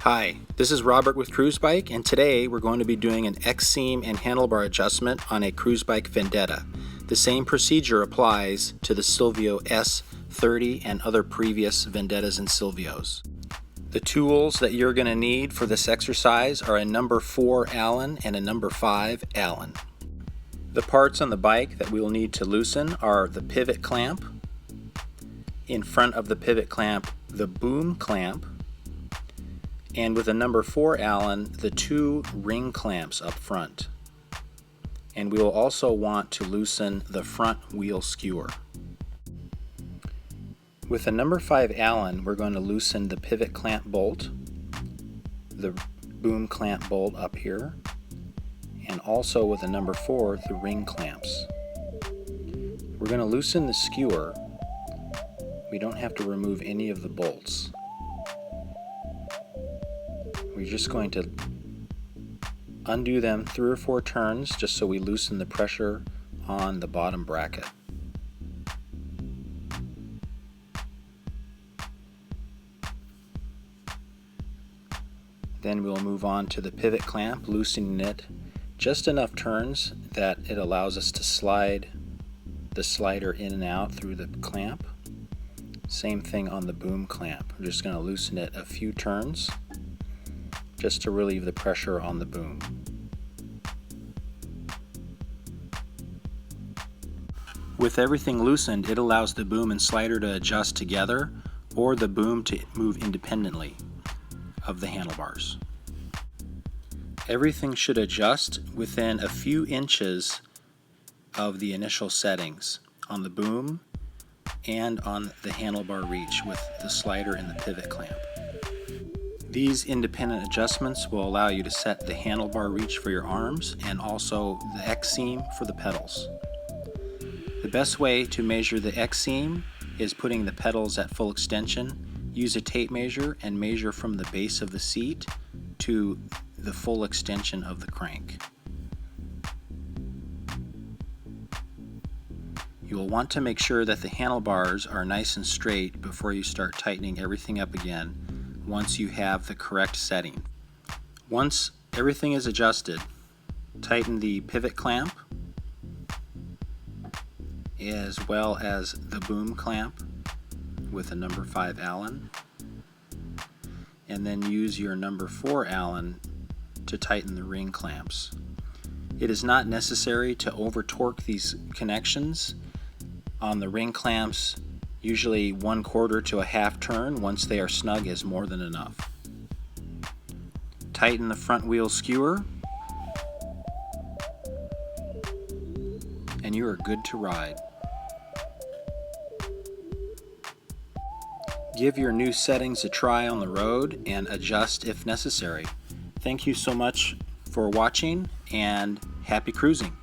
Hi, this is Robert with Cruzbike, and today we're going to be doing an X-seam and handlebar adjustment on a Cruzbike Vendetta. The same procedure applies to the Silvio S30 and other previous Vendettas and Silvios. The tools that you're going to need for this exercise are a number 4 Allen and a number 5 Allen. The parts on the bike that we will need to loosen are the pivot clamp, in front of the pivot clamp the boom clamp, and with a number 4 Allen, the 2 ring clamps up front. And we will also want to loosen the front wheel skewer. With a number 5 Allen, we're going to loosen the pivot clamp bolt, the boom clamp bolt up here, and also with a number 4, the ring clamps. We're going to loosen the skewer. We don't have to remove any of the bolts. We're just going to undo them 3 or 4 turns just so we loosen the pressure on the bottom bracket. Then we'll move on to the pivot clamp, loosening it just enough turns that it allows us to slide the slider in and out through the clamp. Same thing on the boom clamp. We're just going to loosen it a few turns just to relieve the pressure on the boom. With everything loosened, it allows the boom and slider to adjust together or the boom to move independently of the handlebars. Everything should adjust within a few inches of the initial settings on the boom and on the handlebar reach with the slider and the pivot clamp. These independent adjustments will allow you to set the handlebar reach for your arms and also the X-seam for the pedals. The best way to measure the X-seam is putting the pedals at full extension. Use a tape measure and measure from the base of the seat to the full extension of the crank. You will want to make sure that the handlebars are nice and straight before you start tightening everything up again once you have the correct setting. Once everything is adjusted, tighten the pivot clamp as well as the boom clamp with a number 5 Allen, and then use your number 4 Allen to tighten the ring clamps. It is not necessary to over torque these connections. On the ring clamps, usually 1/4 to a half turn. Once they are snug is more than enough. Tighten the front wheel skewer and you are good to ride. Give your new settings a try on the road and adjust if necessary. Thank you so much for watching and happy cruising.